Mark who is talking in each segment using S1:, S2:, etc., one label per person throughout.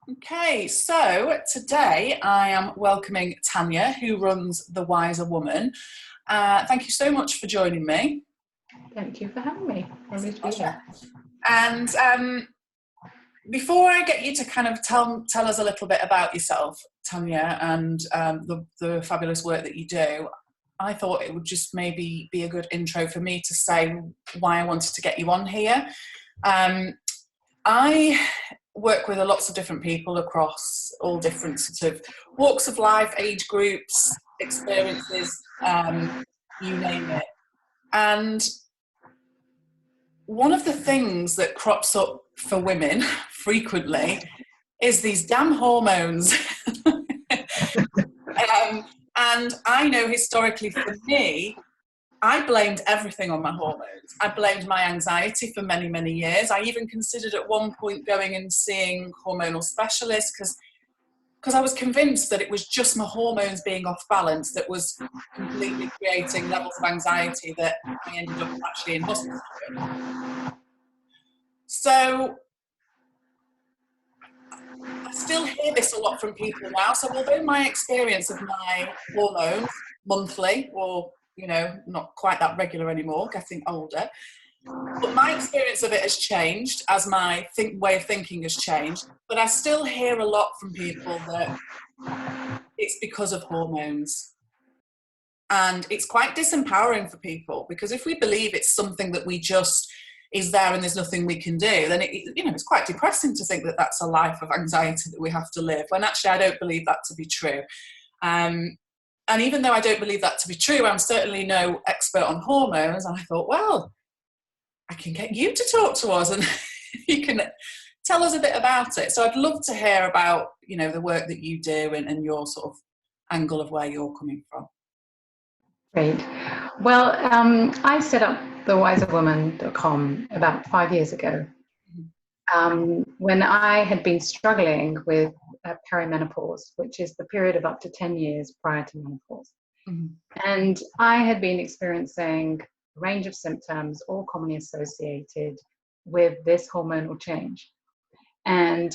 S1: Okay, so today I am welcoming Tanya, who runs The Wiser Woman. Thank you so much for joining me.
S2: Thank you for having me.
S1: It's a
S2: Lovely to be here.
S1: And before I get you to kind of tell us a little bit about yourself, Tanya, and the fabulous work that you do, I thought it would just maybe be a good intro for me to say why I wanted to get you on here. I work with lots of different people across all different sort of walks of life, age groups, experiences, you name it. And one of the things that crops up for women frequently is these damn hormones. And I know historically for me, I blamed everything on my hormones. I blamed my anxiety for many, many years. I even considered at one point going and seeing hormonal specialists because I was convinced that it was just my hormones being off balance that was completely creating levels of anxiety that I ended up actually in hospital with. So I still hear this a lot from people now. So although my experience of my hormones monthly, or not quite that regular anymore, getting older, but my experience of it has changed as my way of thinking has changed. But I still hear a lot from people that it's because of hormones. And it's quite disempowering for people, because if we believe it's something that we just is there and there's nothing we can do, then it's quite depressing to think that that's a life of anxiety that we have to live, when actually I don't believe that to be true. And even though I don't believe that to be true, I'm certainly no expert on hormones. And I thought, well, I can get you to talk to us and you can tell us a bit about it. So I'd love to hear about, the work that you do and your sort of angle of where you're coming from.
S2: Great. Well, I set up thewiserwoman.com about 5 years ago when I had been struggling with perimenopause, which is the period of up to 10 years prior to menopause. Mm-hmm. And I had been experiencing a range of symptoms, all commonly associated with this hormonal change. And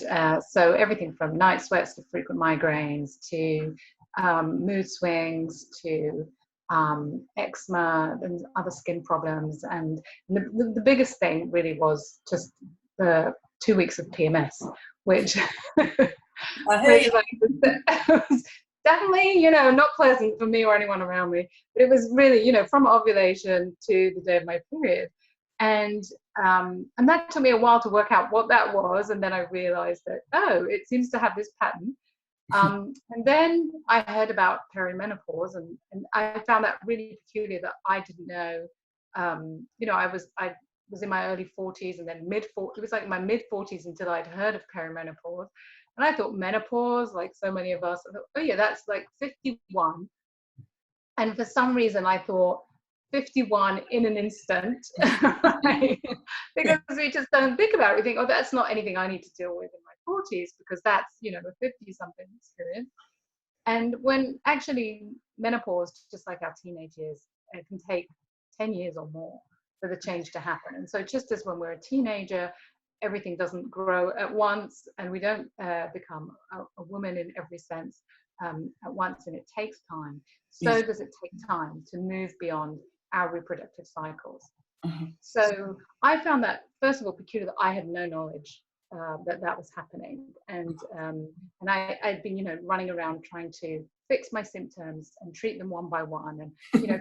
S2: so everything from night sweats to frequent migraines to mood swings to eczema and other skin problems. And the biggest thing really was just the 2 weeks of PMS, which was definitely, not pleasant for me or anyone around me. But it was really, from ovulation to the day of my period. And that took me a while to work out what that was. And then I realized that, it seems to have this pattern. And then I heard about perimenopause, and I found that really peculiar that I didn't know. I was in my early 40s and then it was like my mid 40s until I'd heard of perimenopause. And I thought menopause, like so many of us, I thought, oh yeah, that's like 51. And for some reason I thought 51 in an instant, right? Because we just don't think about it. We think, oh, that's not anything I need to deal with in my 40s, because that's, the 50-something experience. And when actually menopause, just like our teenage years, it can take 10 years or more for the change to happen. And so just as when we're a teenager, everything doesn't grow at once, and we don't become a woman in every sense at once, and it takes time. So does it take time to move beyond our reproductive cycles. Mm-hmm. So I found that, first of all, peculiar that I had no knowledge that was happening. And I'd been, running around trying to fix my symptoms and treat them one by one, and,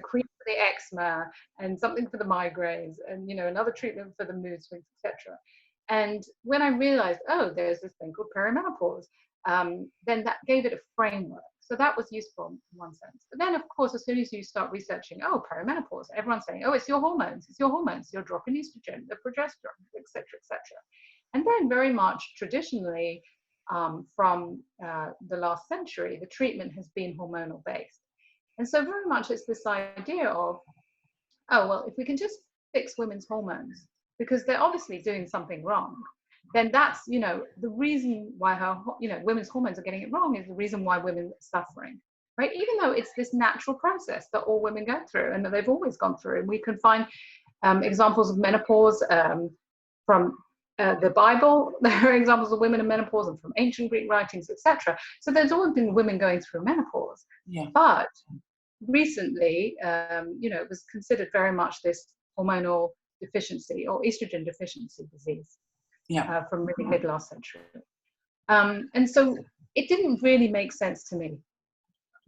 S2: cream for the eczema and something for the migraines and, another treatment for the mood swings, etc. And when I realized, there's this thing called perimenopause, then that gave it a framework. So that was useful in one sense. But then, of course, as soon as you start researching, perimenopause, everyone's saying, it's your hormones, you're dropping estrogen, the progesterone, etc., etc. And then very much traditionally, from the last century, the treatment has been hormonal based. And so very much it's this idea of, if we can just fix women's hormones, because they're obviously doing something wrong, then that's, the reason why women's hormones are getting it wrong is the reason why women are suffering, right? Even though it's this natural process that all women go through and that they've always gone through. And we can find examples of menopause from the Bible, there are examples of women in menopause, and from ancient Greek writings, etc. So there's always been women going through menopause.
S1: Yeah.
S2: But recently, it was considered very much this hormonal deficiency or estrogen deficiency disease from really mid last century. And so it didn't really make sense to me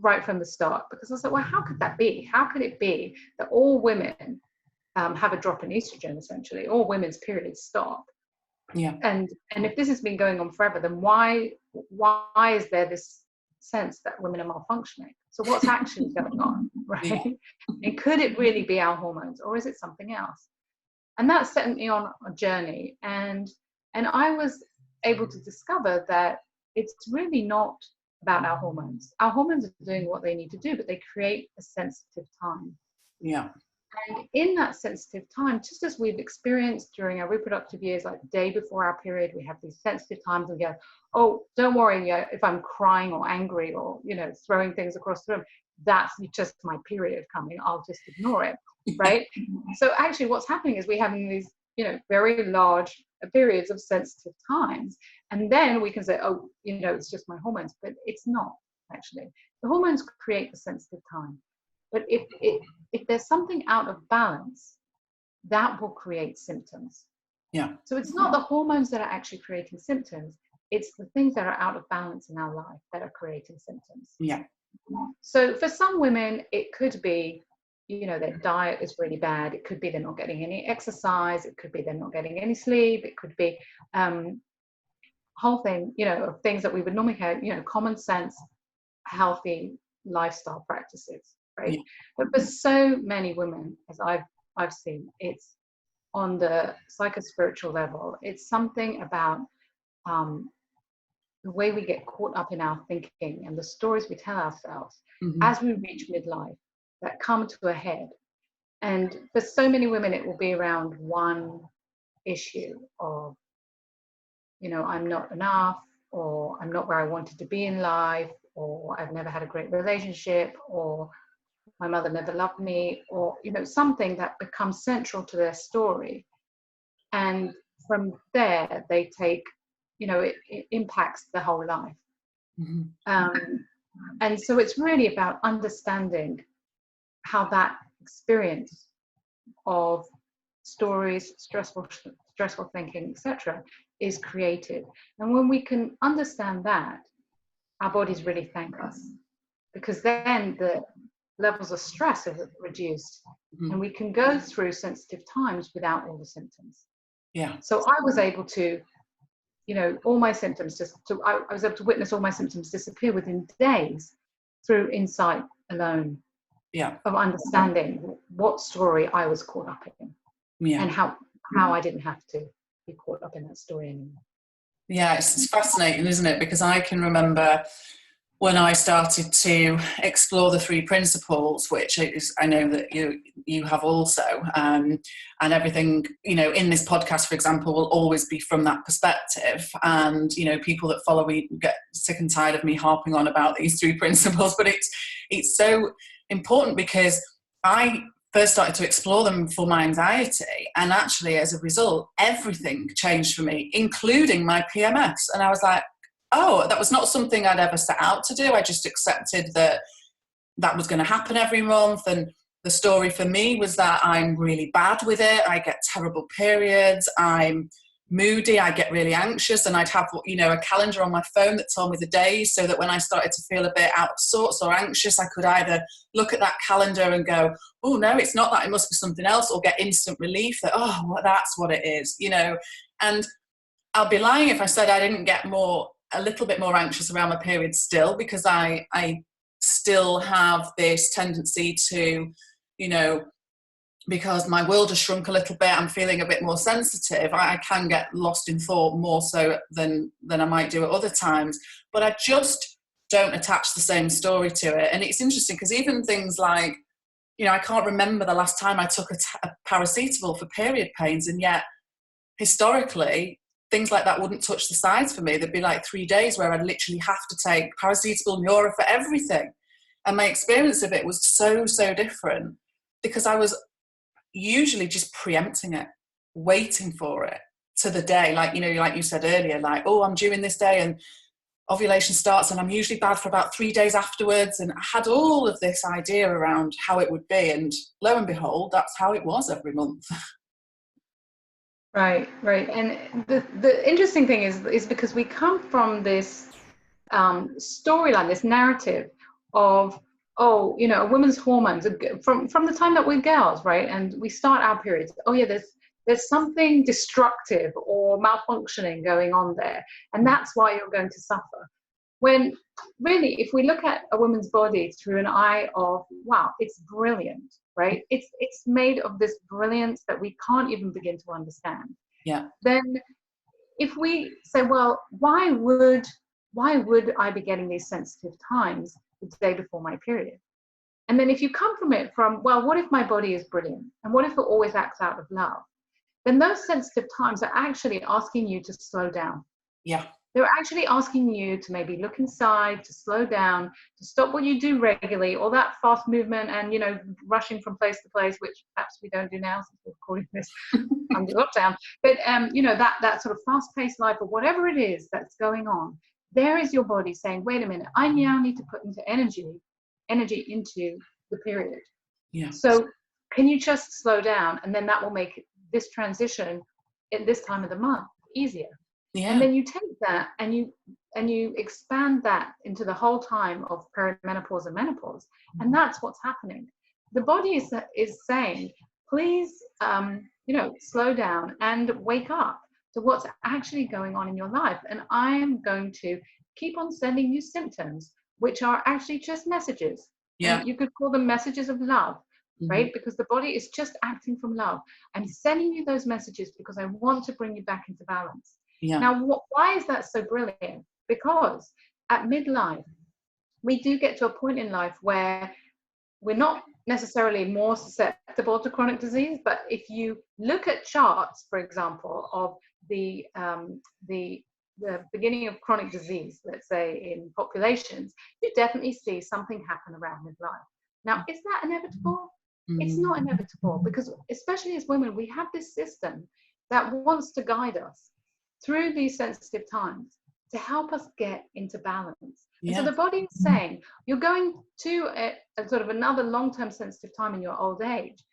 S2: right from the start, because I was like, well, how could that be? How could it be that all women have a drop in estrogen, essentially, all women's periods stop?
S1: Yeah.
S2: And if this has been going on forever, then why is there this sense that women are malfunctioning? So what's actually going on, right?
S1: Yeah.
S2: And could it really be our hormones, or is it something else? And that set me on a journey, and I was able to discover that it's really not about our hormones. Our hormones are doing what they need to do, but they create a sensitive time.
S1: Yeah.
S2: And in that sensitive time, just as we've experienced during our reproductive years, like the day before our period, we have these sensitive times and go, oh, don't worry, if I'm crying or angry or, throwing things across the room, that's just my period coming. I'll just ignore it, right? So actually what's happening is we're having these, very large periods of sensitive times. And then we can say, oh, it's just my hormones, but it's not actually. The hormones create the sensitive time. But if there's something out of balance, that will create symptoms.
S1: Yeah.
S2: So it's not the hormones that are actually creating symptoms. It's the things that are out of balance in our life that are creating symptoms.
S1: Yeah.
S2: So for some women, it could be, their diet is really bad. It could be they're not getting any exercise. It could be they're not getting any sleep. It could be whole thing, of things that we would normally have, common sense, healthy lifestyle practices. Right.
S1: Yeah.
S2: But for so many women, as I've seen, it's on the psychospiritual level. It's something about the way we get caught up in our thinking and the stories we tell ourselves as we reach midlife that come to a head. And for so many women, it will be around one issue of, I'm not enough, or I'm not where I wanted to be in life, or I've never had a great relationship, or my mother never loved me, or something that becomes central to their story. And from there they take, it impacts the whole life. And so it's really about understanding how that experience of stories, stressful thinking, etc., is created. And when we can understand that, our bodies really thank us, because then the levels of stress are reduced, and we can go through sensitive times without all the symptoms.
S1: Yeah.
S2: So I was able to, all my symptoms I was able to witness all my symptoms disappear within days through insight alone.
S1: Yeah.
S2: Of understanding what story I was caught up in. Yeah. And how I didn't have to be caught up in that story anymore.
S1: Yeah, it's fascinating, isn't it? Because I can remember when I started to explore the 3 principles, which is, I know that you have also, and everything, in this podcast, for example, will always be from that perspective. And, people that follow me get sick and tired of me harping on about these 3 principles, but it's so important, because I first started to explore them for my anxiety, and actually as a result everything changed for me, including my PMS. And I was like, oh, that was not something I'd ever set out to do. I just accepted that was going to happen every month. And the story for me was that I'm really bad with it. I get terrible periods. I'm moody. I get really anxious. And I'd have, a calendar on my phone that told me the days, so that when I started to feel a bit out of sorts or anxious, I could either look at that calendar and go, oh, no, it's not that. It must be something else, or get instant relief that, oh, well, that's what it is, And I'll be lying if I said I didn't get a little bit more anxious around my period still, because I still have this tendency to, because my world has shrunk a little bit, I'm feeling a bit more sensitive. I can get lost in thought more so than I might do at other times. But I just don't attach the same story to it. And it's interesting, because even things like, I can't remember the last time I took a paracetamol for period pains, and yet historically things like that wouldn't touch the sides for me. There'd be like 3 days where I'd literally have to take paracetamol, Neura for everything. And my experience of it was so different, because I was usually just preempting it, waiting for it, to the day, like, you know, like you said earlier, like, oh, I'm due in this day and ovulation starts and I'm usually bad for about 3 days afterwards. And I had all of this idea around how it would be. And lo and behold, that's how it was every month.
S2: Right, right. And the interesting thing is because we come from this storyline, this narrative of, oh, you know, a woman's hormones from the time that we're girls, right? And we start our periods. Oh yeah, there's something destructive or malfunctioning going on there, and that's why you're going to suffer. When really, if we look at a woman's body through an eye of, wow, it's brilliant, right? It's made of this brilliance that we can't even begin to understand.
S1: Yeah.
S2: Then if we say, well, why would I be getting these sensitive times the day before my period? And then if you come from it from, well, what if my body is brilliant? And what if it always acts out of love? Then those sensitive times are actually asking you to slow down.
S1: Yeah.
S2: They're actually asking you to maybe look inside, to slow down, to stop what you do regularly, all that fast movement and, you know, rushing from place to place, which perhaps we don't do now since we're recording this under lockdown. But, you know, that sort of fast-paced life or whatever it is that's going on, there is your body saying, wait a minute, I now need to put into energy into the period.
S1: Yeah.
S2: So can you just slow down? And then that will make this transition at this time of the month easier.
S1: Yeah.
S2: And then you take that and you expand that into the whole time of perimenopause and menopause, and that's what's happening. The body is saying, please, you know, slow down and wake up to what's actually going on in your life. And I am going to keep on sending you symptoms, which are actually just messages.
S1: Yeah.
S2: And you could call them messages of love, right?
S1: Mm-hmm.
S2: Because the body is just acting from love. I'm sending you those messages because I want to bring you back into balance.
S1: Yeah.
S2: Now, why is that so brilliant? Because at midlife, we do get to a point in life where we're not necessarily more susceptible to chronic disease, but if you look at charts, for example, of the beginning of chronic disease, let's say in populations, you definitely see something happen around midlife. Now, is that inevitable? It's not inevitable, because especially as women, we have this system that wants to guide us through these sensitive times to help us get into balance.
S1: Yeah.
S2: And so the body is saying, you're going to a sort of another long-term sensitive time in your old age.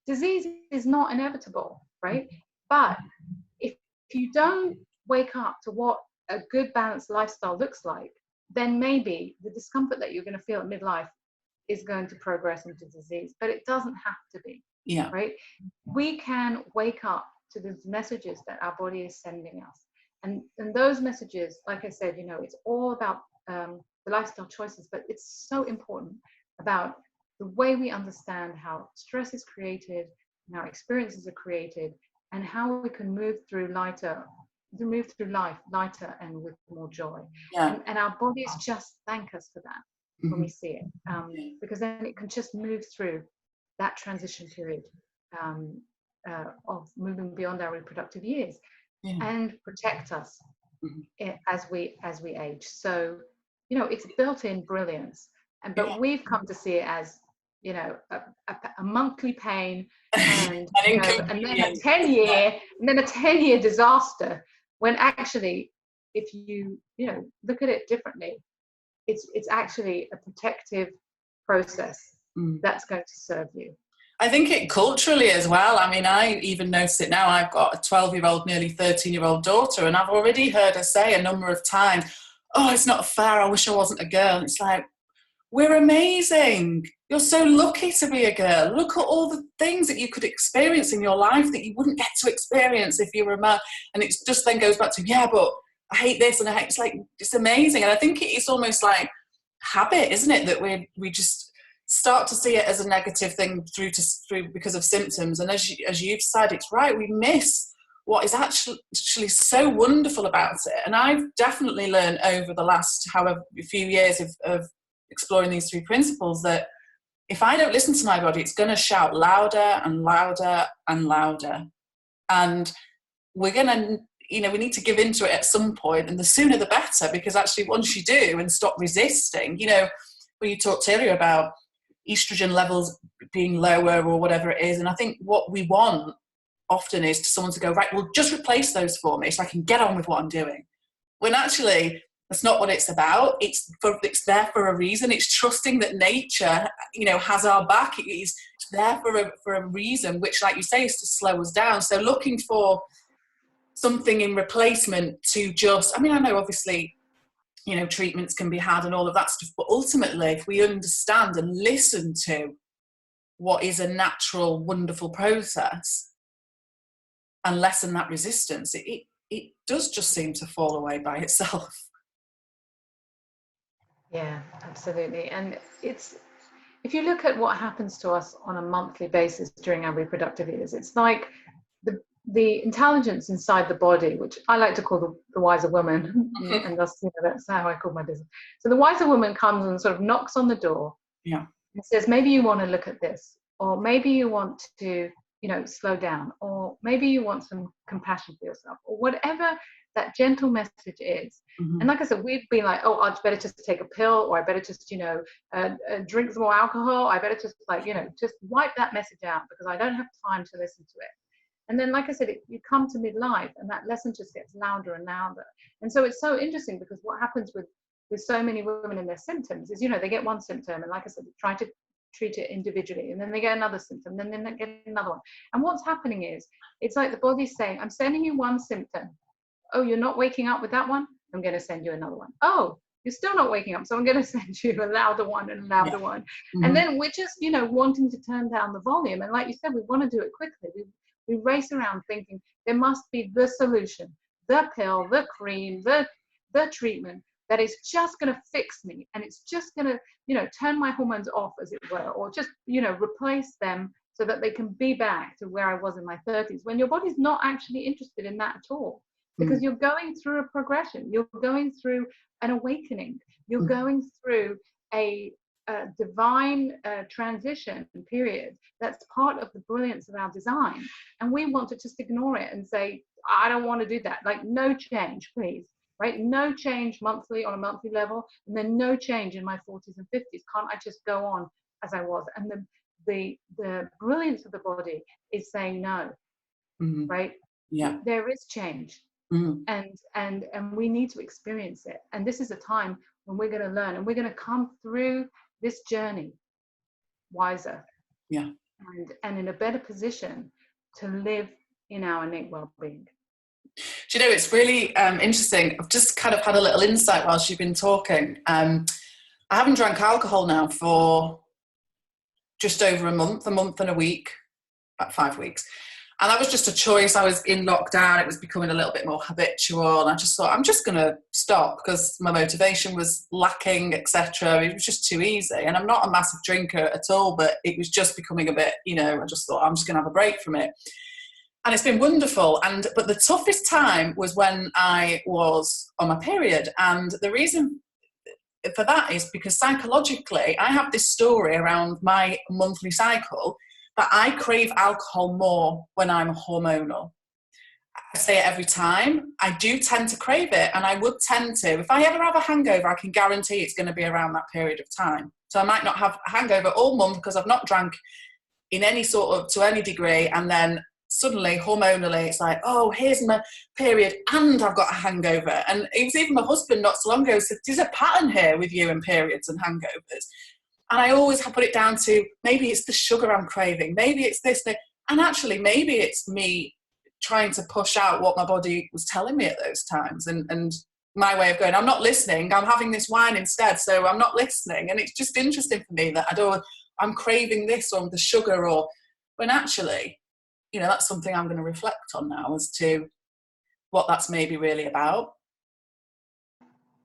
S2: Disease is not inevitable, right? But if you don't wake up to what a good balanced lifestyle looks like, then maybe the discomfort that you're going to feel at midlife is going to progress into disease. But it doesn't have to be,
S1: Yeah.
S2: right? We can wake up to the messages that our body is sending us. And those messages, like I said, you know, it's all about the lifestyle choices, but it's so important about the way we understand how stress is created and how experiences are created and how we can move through life lighter and with more joy.
S1: Yeah.
S2: And our bodies just thank us for that when we see it, because then it can just move through that transition period of moving beyond our reproductive years and protect us as we age. So, you know, it's built-in brilliance, but we've come to see it as, you know, a monthly pain and you know, and then a 10-year disaster, when actually, if you know, look at it differently, it's actually a protective process that's going to serve you.
S1: I think it culturally as well. I mean, I even notice it now. I've got a 12-year-old, nearly 13-year-old daughter, and I've already heard her say a number of times, oh, it's not fair, I wish I wasn't a girl. And it's like, we're amazing. You're so lucky to be a girl. Look at all the things that you could experience in your life that you wouldn't get to experience if you were a man. And it just then goes back to, yeah, but I hate this and I hate, it's like, it's amazing. And I think it's almost like habit, isn't it? That we just start to see it as a negative thing through because of symptoms. And as you've said, it's right, we miss what is actually so wonderful about it. And I've definitely learned over the last few years of exploring these three principles that if I don't listen to my body, it's going to shout louder and louder and louder. And we're going to, you know, we need to give into it at some point, and the sooner the better, because actually once you do and stop resisting, you know, when you talked earlier about estrogen levels being lower or whatever it is, and I think what we want often is to someone to go, right, well, just replace those for me so I can get on with what I'm doing. When actually, that's not what it's about. It's there for a reason. It's trusting that nature, has our back. It's there for a reason, which, like you say, is to slow us down. So looking for something in replacement to just, I know obviously, treatments can be had and all of that stuff, but ultimately, if we understand and listen to what is a natural, wonderful process and lessen that resistance, it does just seem to fall away by itself.
S2: Yeah, absolutely. And if you look at what happens to us on a monthly basis during our reproductive years, it's like the intelligence inside the body, which I like to call the wiser woman, and that's how I call my business. So the wiser woman comes and sort of knocks on the door,
S1: yeah,
S2: and says, maybe you want to look at this, or maybe you want to, slow down, or maybe you want some compassion for yourself, or whatever that gentle message is.
S1: Mm-hmm.
S2: And like I said, we've been like, oh, I'd better just take a pill, or I better just, drink some more alcohol. I better just just wipe that message out because I don't have time to listen to it. And then, like I said, you come to midlife and that lesson just gets louder and louder. And so it's so interesting because what happens with so many women in their symptoms is, they get one symptom and, like I said, they try to treat it individually, and then they get another symptom, then they get another one. And what's happening is, it's like the body's saying, I'm sending you one symptom. Oh, you're not waking up with that one? I'm going to send you another one. Oh, you're still not waking up, so I'm going to send you a louder one and a louder one. Mm-hmm. And then we're just, wanting to turn down the volume. And like you said, we want to do it quickly. We race around thinking there must be the solution, the pill, the cream, the treatment that is just going to fix me, and it's just going to, turn my hormones off, as it were, or just, replace them so that they can be back to where I was in my 30s, when your body's not actually interested in that at all. Because you're going through a progression, you're going through an awakening, you're going through a divine transition period that's part of the brilliance of our design. And we want to just ignore it and say, I don't want to do that. Like, no change, please. Right? No change monthly on a monthly level, and then no change in my 40s and 50s. Can't I just go on as I was? And the brilliance of the body is saying no. Mm-hmm. Right?
S1: Yeah.
S2: There is change. Mm-hmm. And we need to experience it. And this is a time when we're going to learn, and we're going to come through this journey wiser.
S1: Yeah.
S2: And in a better position to live in our innate well-being.
S1: Do it's really interesting. I've just kind of had a little insight whilst you've been talking. I haven't drank alcohol now for just over a month and a week, about 5 weeks. And that was just a choice. I was in lockdown. It was becoming a little bit more habitual. And I just thought, I'm just going to stop because my motivation was lacking, etc. It was just too easy. And I'm not a massive drinker at all, but it was just becoming a bit, I just thought, I'm just going to have a break from it. And it's been wonderful. But the toughest time was when I was on my period. And the reason for that is because psychologically, I have this story around my monthly cycle that I crave alcohol more when I'm hormonal. I say it every time. I do tend to crave it, and I would tend to. If I ever have a hangover, I can guarantee it's going to be around that period of time. So I might not have a hangover all month because I've not drank in any to any degree, and then suddenly hormonally it's like, oh, here's my period and I've got a hangover. And it was even my husband not so long ago said, there's a pattern here with you and periods and hangovers. And I always put it down to, maybe it's the sugar I'm craving, maybe it's this thing, and actually maybe it's me trying to push out what my body was telling me at those times, and my way of going, I'm not listening, I'm having this wine instead, so I'm not listening. And it's just interesting for me that I'm craving this or the sugar, or when actually, that's something I'm going to reflect on now as to what that's maybe really about.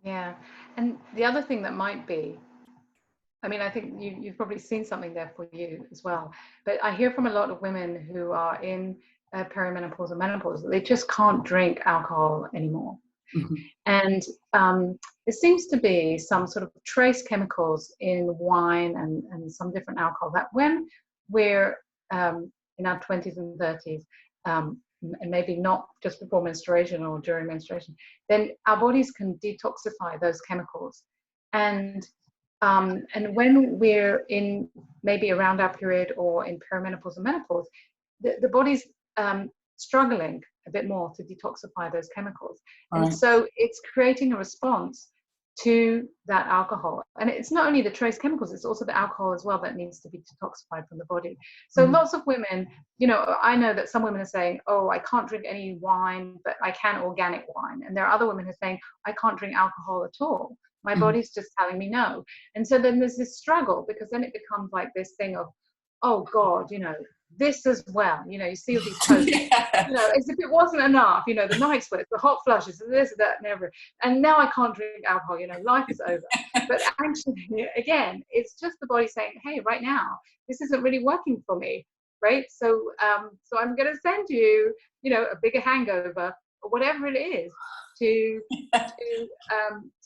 S2: Yeah. And the other thing that might be, I think you've probably seen something there for you as well, but I hear from a lot of women who are in perimenopause or menopause that they just can't drink alcohol anymore. Mm-hmm. And there seems to be some sort of trace chemicals in wine and some different alcohol that when we're in our 20s and 30s, and maybe not just before menstruation or during menstruation, then our bodies can detoxify those chemicals. And when we're in maybe around our period or in perimenopause or menopause, the body's struggling a bit more to detoxify those chemicals. And
S1: Right.
S2: so it's creating a response to that alcohol. And it's not only the trace chemicals, it's also the alcohol as well that needs to be detoxified from the body. So
S1: Mhm.
S2: lots of women, I know that some women are saying, oh, I can't drink any wine, but I can organic wine. And there are other women who are saying, I can't drink alcohol at all. My
S1: Mhm.
S2: body's just telling me no. And so then there's this struggle, because then it becomes like this thing of, oh God, this as well. You see all these posts,
S1: Yeah.
S2: as if it wasn't enough, the night sweats, the hot flushes, this, that, and everything. And now I can't drink alcohol, life is over. But actually, again, it's just the body saying, hey, right now, this isn't really working for me, right? So I'm going to send you, a bigger hangover, or whatever it is, to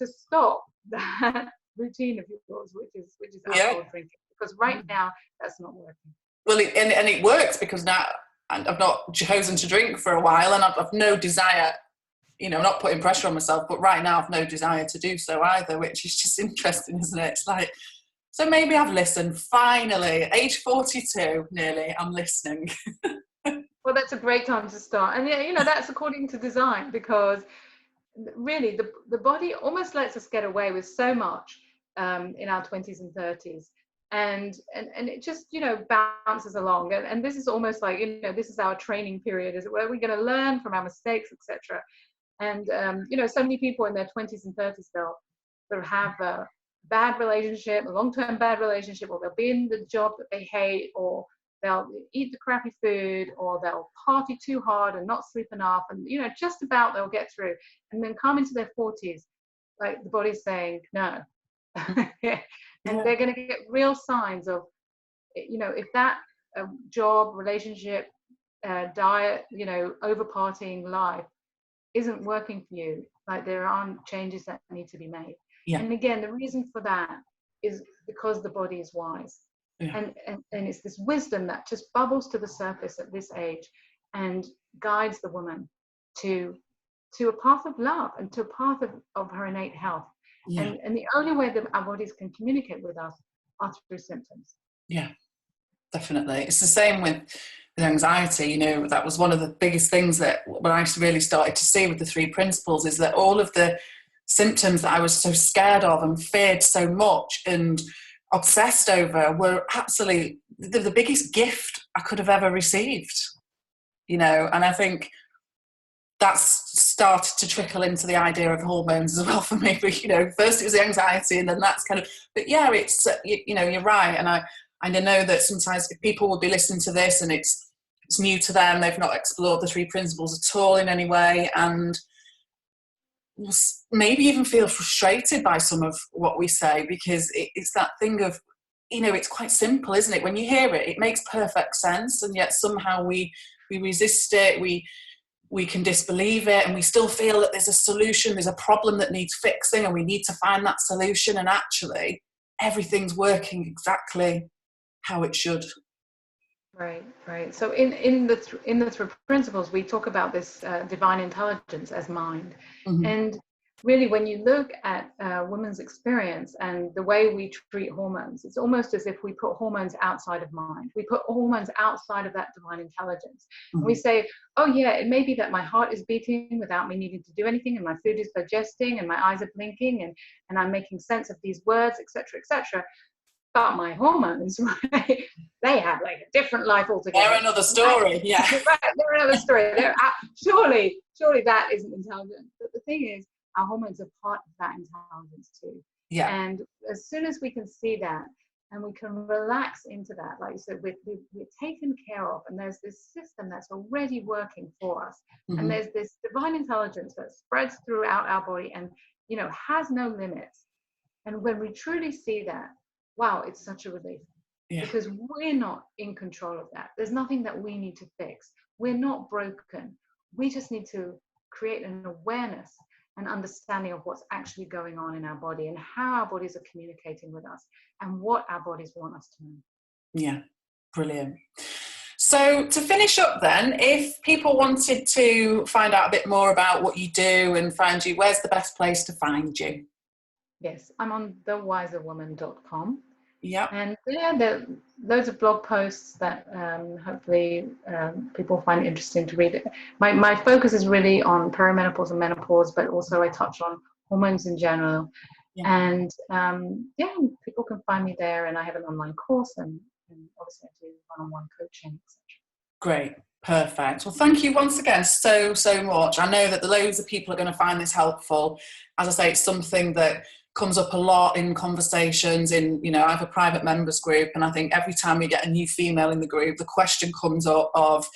S2: stop that routine of yours, which is
S1: Yeah.
S2: alcohol drinking. Because right now, that's not working.
S1: Well, and it works, because now I've not chosen to drink for a while, and I've no desire, not putting pressure on myself, but right now I've no desire to do so either, which is just interesting, isn't it? It's like, so maybe I've listened, finally, age 42 nearly, I'm listening.
S2: Well, that's a great time to start. And that's according to design, because really the body almost lets us get away with so much in our 20s and 30s. And it just, bounces along. And this is almost like, this is our training period, is where we're going to learn from our mistakes, etc. And, so many people in their 20s and 30s, they'll sort of have a bad relationship, a long-term bad relationship, or they'll be in the job that they hate, or they'll eat the crappy food, or they'll party too hard and not sleep enough. And, just about they'll get through. And then come into their 40s, like the body's saying, no. And they're going to get real signs of, if that job, relationship, diet, over partying life isn't working for you, like there aren't changes that need to be made.
S1: Yeah.
S2: And again, the reason for that is because the body is wise.
S1: Yeah.
S2: And it's this wisdom that just bubbles to the surface at this age and guides the woman to a path of love and to a path of her innate health.
S1: Yeah.
S2: And the only way that our bodies can communicate with us are through symptoms.
S1: Yeah, definitely. It's the same with anxiety. That was one of the biggest things that when I really started to see with the 3 principles, is that all of the symptoms that I was so scared of and feared so much and obsessed over were absolutely the biggest gift I could have ever received. And I think that's started to trickle into the idea of hormones as well for me. But first it was the anxiety, and then that's kind of. But yeah, it's you're right, and I know that sometimes people will be listening to this and it's new to them. They've not explored the 3 principles at all in any way, and will maybe even feel frustrated by some of what we say, because it's that thing of, it's quite simple, isn't it? When you hear it, it makes perfect sense, and yet somehow we resist it. We can disbelieve it, and we still feel that there's a solution, there's a problem that needs fixing, and we need to find that solution. And actually, everything's working exactly how it should.
S2: Right. So in the 3 principles, we talk about this divine intelligence as mind.
S1: Mm-hmm.
S2: And really, when you look at women's experience and the way we treat hormones, it's almost as if we put hormones outside of mind. We put hormones outside of that divine intelligence.
S1: Mm-hmm.
S2: And we say, oh yeah, it may be that my heart is beating without me needing to do anything, and my food is digesting, and my eyes are blinking, and I'm making sense of these words, etc., etc. But my hormones, right, they have like a different life altogether.
S1: They're another story,
S2: right?
S1: yeah.
S2: Right, they're another story. Surely that isn't intelligent. But the thing is, our hormones are part of that intelligence too.
S1: Yeah.
S2: And as soon as we can see that, and we can relax into that, like you said, we're taken care of, and there's this system that's already working for us.
S1: Mm-hmm.
S2: And there's this divine intelligence that spreads throughout our body and, has no limits. And when we truly see that, wow, it's such a relief. Yeah. Because we're not in control of that. There's nothing that we need to fix. We're not broken. We just need to create an awareness and understanding of what's actually going on in our body and how our bodies are communicating with us and what our bodies want us to know.
S1: Yeah, brilliant. So to finish up then, if people wanted to find out a bit more about what you do and find you, where's the best place to find you?
S2: Yes, I'm on thewiserwoman.com.
S1: Yeah.
S2: And yeah, there are loads of blog posts that hopefully people find interesting to read. My focus is really on perimenopause and menopause, but also I touch on hormones in general.
S1: Yeah.
S2: And yeah, people can find me there, and I have an online course, and obviously I do one-on-one coaching, etc.
S1: Great. Perfect. Well, thank you once again so much. I know that loads of people are going to find this helpful. As I say, it's something that comes up a lot in conversations in, I have a private members group, and I think every time we get a new female in the group, the question comes up of,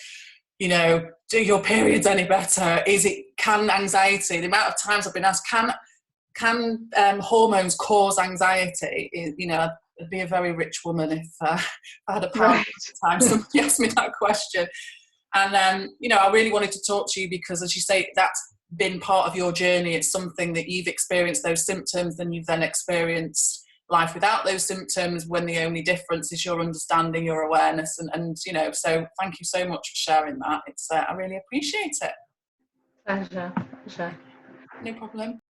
S1: do your periods any better? Can anxiety, the amount of times I've been asked, can hormones cause anxiety? I'd be a very rich woman if I had a pound
S2: Right.
S1: every time somebody asked me that question. And I really wanted to talk to you because, as you say, that's been part of your journey. It's something that you've experienced those symptoms, and you've then experienced life without those symptoms, when the only difference is your understanding, your awareness, and so thank you so much for sharing that. I really appreciate it.
S2: Pleasure.
S1: No problem.